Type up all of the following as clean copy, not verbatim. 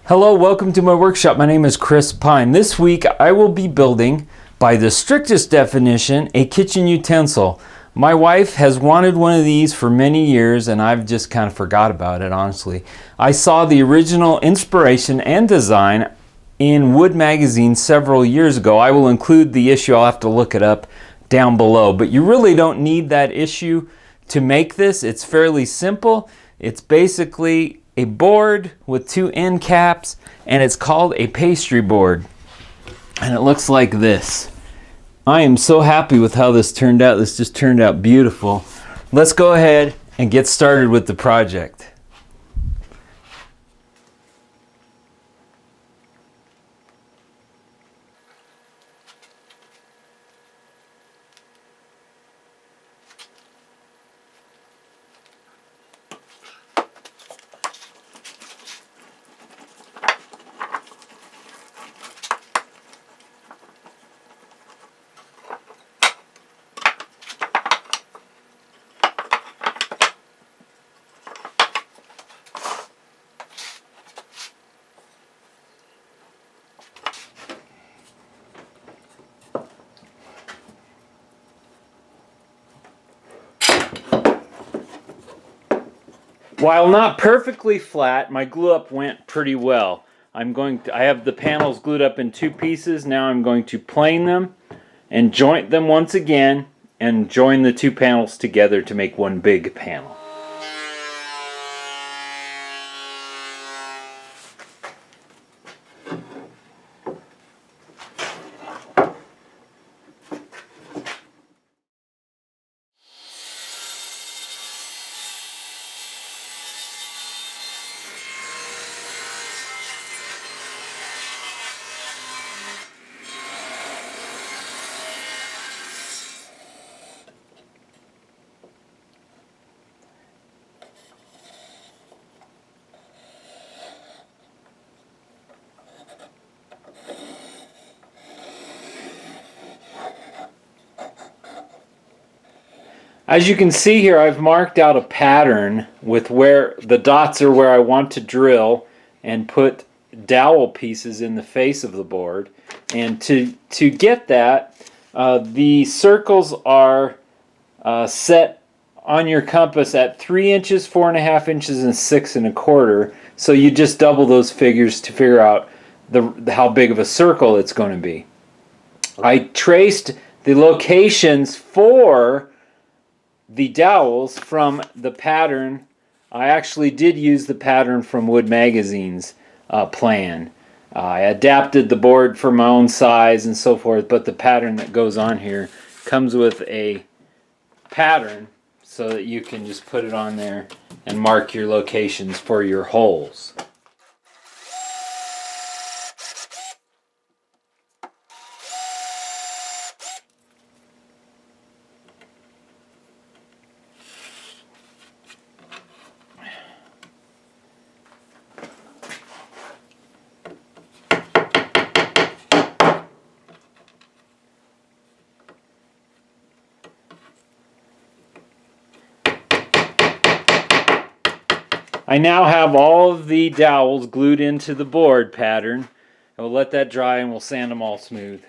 Hello, welcome to my workshop. My name is Chris Pine. This week I will be building, by the strictest definition, a kitchen utensil. My wife has wanted one of these for many years and I've just kind of forgot about it, honestly. I saw the original inspiration and design in Wood magazine several years ago. I will include the issue, I'll have to look it up down below, but you really don't need that issue to make this. It's fairly simple. It's basically a board with two end caps, and it's called a pastry board, and it looks like this. I am so happy with how this turned out. This just turned out beautiful. Let's go ahead and get started with the project. While not perfectly flat, my glue up went pretty well. I have the panels glued up in two pieces. Now I'm going to plane them and joint them once again and join the two panels together to make one big panel. As you can see here, I've marked out a pattern with where the dots are where I want to drill and put dowel pieces in the face of the board. And to get that, the circles are set on your compass at 3 inches, 4.5 inches, and 6.25. So you just double those figures to figure out how big of a circle it's going to be. I traced the locations for the dowels from the pattern. I actually did use the pattern from Wood Magazine's plan. I adapted the board for my own size and so forth, but the pattern that goes on here comes with a pattern so that you can just put it on there and mark your locations for your holes. I now have all of the dowels glued into the board pattern. We'll let that dry and we'll sand them all smooth.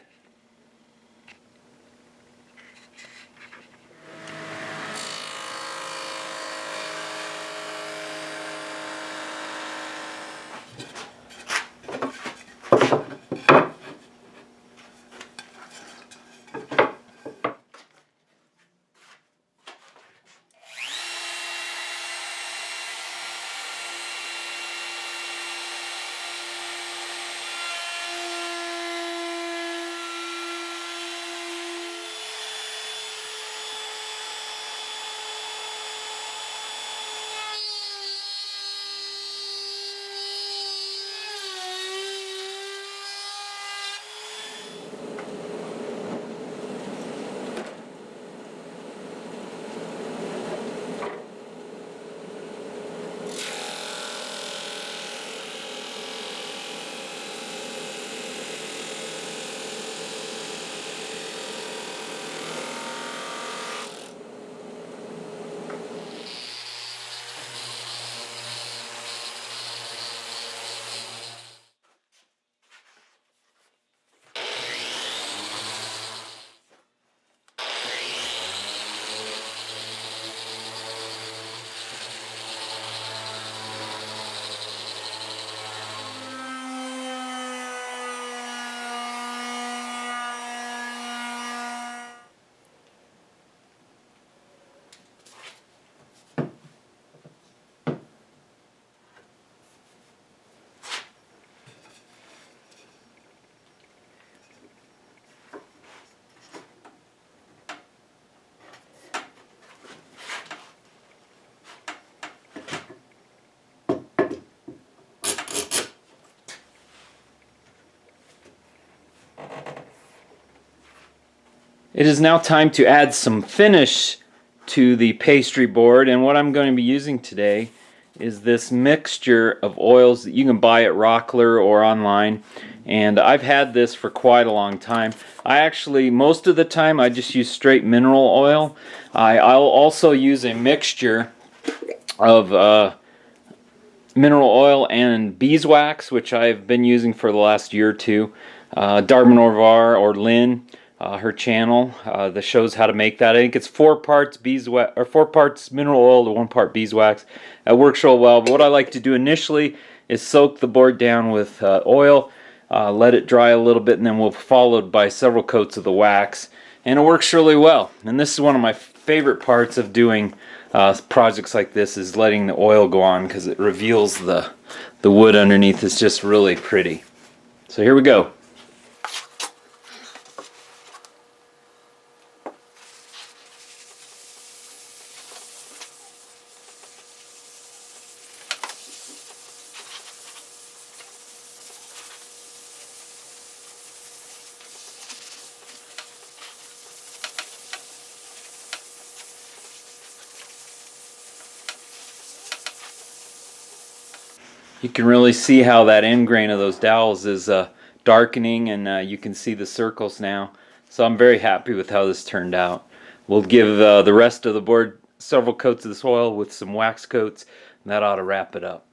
It is now time to add some finish to the pastry board, and what I'm going to be using today is this mixture of oils that you can buy at Rockler or online, and I've had this for quite a long time. I actually, most of the time, I just use straight mineral oil. I'll also use a mixture of mineral oil and beeswax, which I've been using for the last year or two. Darman Orvar or Lynn, her channel that shows how to make that. I think it's 4 parts beeswax or 4 parts mineral oil to 1 part beeswax. It works real well. But what I like to do initially is soak the board down with oil, let it dry a little bit, and then we'll followed by several coats of the wax. And it works really well. And this is one of my favorite parts of doing projects like this, is letting the oil go on, because it reveals the wood underneath. It's just really pretty. So here we go. You can really see how that end grain of those dowels is darkening, and you can see the circles now. So I'm very happy with how this turned out. We'll give the rest of the board several coats of this oil with some wax coats, and that ought to wrap it up.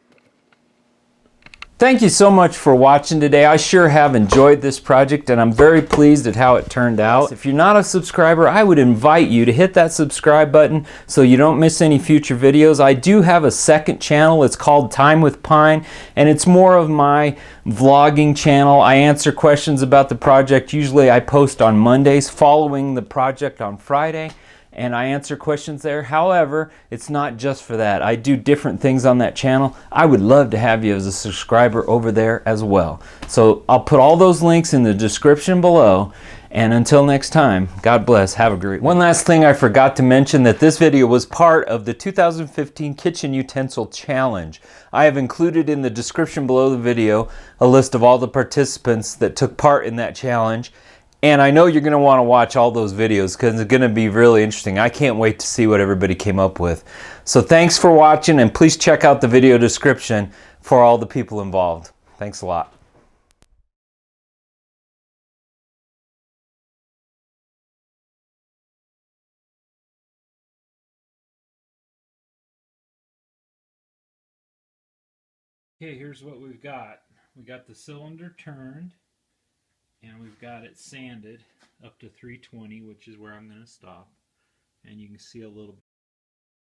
Thank you so much for watching today. I sure have enjoyed this project, and I'm very pleased at how it turned out. If you're not a subscriber, I would invite you to hit that subscribe button so you don't miss any future videos. I do have a second channel. It's called Time with Pine, and it's more of my vlogging channel. I answer questions about the project. Usually I post on Mondays following the project on Friday, and I answer questions there. However, it's not just for that. I do different things on that channel. I would love to have you as a subscriber over there as well. So I'll put all those links in the description below. And until next time, God bless. Have a great one. One last thing I forgot to mention, that this video was part of the 2015 Kitchen Utensil Challenge. I have included in the description below the video a list of all the participants that took part in that challenge. And I know you're going to want to watch all those videos, because it's going to be really interesting. I can't wait to see what everybody came up with. So thanks for watching, and please check out the video description for all the people involved. Thanks a lot. Okay, here's what we've got. We got the cylinder turned, and we've got it sanded up to 320, which is where I'm going to stop. And you can see a little